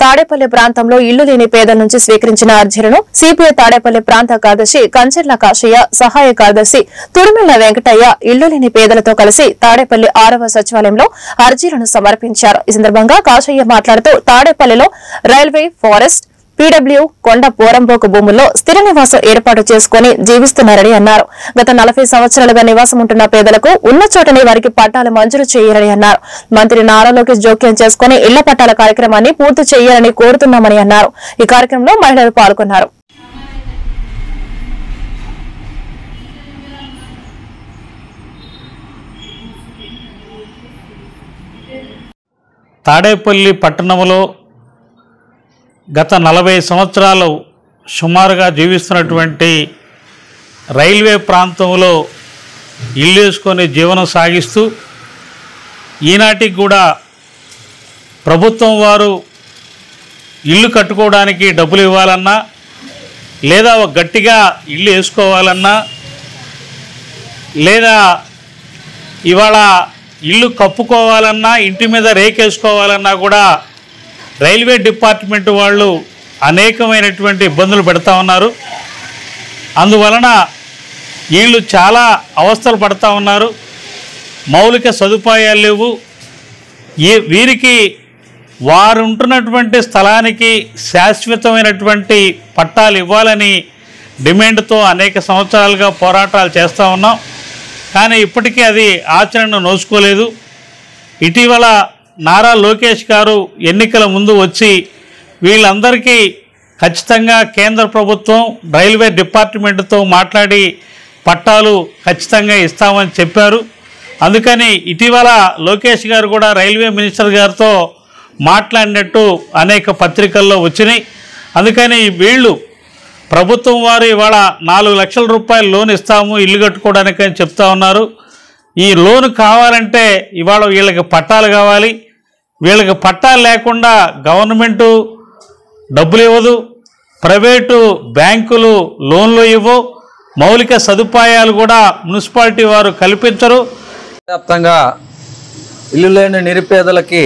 తాడేపల్లి ప్రాంతంలో ఇల్లు లేని పేదల నుంచి స్వీకరించిన అర్జీలను సిపిఐ తాడేపల్లి ప్రాంత కార్యదర్శి కంచెర్ల కాశయ్య, సహాయ కార్యదర్శి తురుమిళ్ల వెంకటయ్య ఇల్లు లేని పేదలతో కలిసి తాడేపల్లి 6వ సచివాలయంలో అర్జీలను సమర్పించారు. ఈ సందర్భంగా కాశయ్య మాట్లాడుతూ తాడేపల్లిలో రైల్వే, ఫారెస్ట్, పీడబ్ల్యూ, కొండ పోరంబోకు భూముల్లో స్థిర నివాసం ఏర్పాటు చేసుకుని జీవిస్తున్నారని అన్నారు. గత 40 సంవత్సరాలుగా నివాసం ఉంటున్న పేదలకు ఉన్న చోటనే వారికి పట్టాలు మంజూరు చేయాలని అన్నారు. మంత్రి నారా లోకేష్ జోక్యం చేసుకుని ఇళ్ల పట్టాల కార్యక్రమాన్ని పూర్తి చేయాలని కోరుతున్నామని అన్నారు. ఈ కార్యక్రమంలో మహిళలు పాల్గొన్నారు. తాడేపల్లి పట్టణంలో గత 40 సంవత్సరాలు సుమారుగా జీవిస్తున్నటువంటి రైల్వే ప్రాంతంలో ఇల్లు వేసుకొని జీవనం సాగిస్తూ ఈనాటికి కూడా ప్రభుత్వం వారు ఇల్లు కట్టుకోవడానికి డబ్బులు ఇవ్వాలన్నా లేదా గట్టిగా ఇల్లు వేసుకోవాలన్నా లేదా ఇవాళ ఇల్లు కప్పుకోవాలన్నా ఇంటి మీద రేకేసుకోవాలన్నా కూడా రైల్వే డిపార్ట్మెంట్ వాళ్ళు అనేకమైనటువంటి ఇబ్బందులు పెడతా ఉన్నారు. అందువలన వీళ్ళు చాలా అవస్థలు పడతా ఉన్నారు. మౌలిక సదుపాయాలు లేవు. వీరికి వారు ఉంటున్నటువంటి స్థలానికి శాశ్వతమైనటువంటి పట్టాలు ఇవ్వాలని డిమాండ్తో అనేక సంవత్సరాలుగా పోరాటాలు చేస్తూ ఉన్నాం. కానీ ఇప్పటికీ అది ఆచరణను నోచుకోలేదు. ఇటీవల నారా లోకేష్ గారు ఎన్నికల ముందు వచ్చి వీళ్ళందరికీ ఖచ్చితంగా కేంద్ర ప్రభుత్వం రైల్వే డిపార్ట్మెంట్తో మాట్లాడి పట్టాలు ఖచ్చితంగా ఇస్తామని చెప్పారు. అందుకని ఇటీవల లోకేష్ గారు కూడా రైల్వే మినిస్టర్ గారితో మాట్లాడినట్టు అనేక పత్రికల్లో వచ్చినాయి. అందుకని వీళ్ళు ప్రభుత్వం వారు ఇవాళ 4 లక్షల రూపాయలు లోన్ ఇస్తాము ఇల్లు కట్టుకోవడానికి అని చెప్తా ఉన్నారు. ఈ లోన్ కావాలంటే ఇవాళ వీళ్ళకి పట్టాలు కావాలి. వీళ్ళకి పట్టాలు లేకుండా గవర్నమెంటు డబ్బులు ఇవ్వదు, ప్రైవేటు బ్యాంకులు లోన్లు ఇవ్వవు, మౌలిక సదుపాయాలు కూడా మున్సిపాలిటీ వారు కల్పించరు. వ్యాప్తంగా ఇల్లు లేని నిరుపేదలకి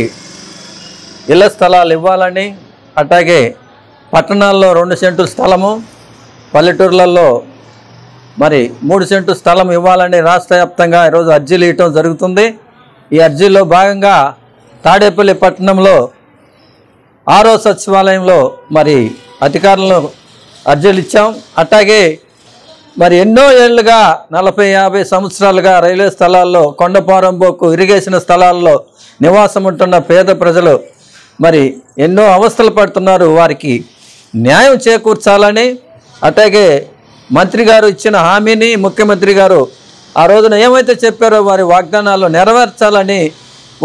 ఇళ్ల స్థలాలు ఇవ్వాలని, అట్లాగే పట్టణాల్లో 2 సెంటుల స్థలము, పల్లెటూర్లలో మరి 3 సెంటు స్థలం ఇవ్వాలని రాష్ట్ర వ్యాప్తంగా ఈరోజు అర్జీలు ఇవ్వటం జరుగుతుంది. ఈ అర్జీలో భాగంగా తాడేపల్లి పట్టణంలో 6వ సచివాలయంలో మరి అధికారులను అర్జీలు ఇచ్చాం. అట్లాగే మరి ఎన్నో ఏళ్ళుగా 40-50 సంవత్సరాలుగా రైల్వే స్థలాల్లో, కొండపోరంబోకు ఇరిగేషన్ స్థలాల్లో నివాసం ఉంటున్న పేద ప్రజలు మరి ఎన్నో అవస్థలు పడుతున్నారు. వారికి న్యాయం చేకూర్చాలని, అట్లాగే మంత్రి గారు ఇచ్చిన హామీని ముఖ్యమంత్రి గారు ఆ రోజున ఏమైతే చెప్పారో వారి వాగ్దానాలు నెరవేర్చాలని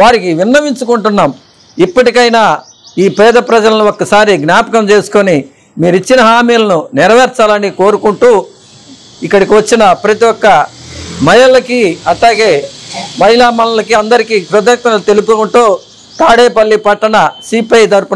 వారికి విన్నవించుకుంటున్నాం. ఇప్పటికైనా ఈ పేద ప్రజలను ఒక్కసారి జ్ఞాపకం చేసుకొని మీరు ఇచ్చిన హామీలను నెరవేర్చాలని కోరుకుంటూ ఇక్కడికి వచ్చిన ప్రతి ఒక్క మహిళలకి, అట్లాగే మహిళా మనులకి అందరికీ కృతజ్ఞతలు తెలుపుకుంటూ తాడేపల్లి పట్టణ సిపిఐ తరపున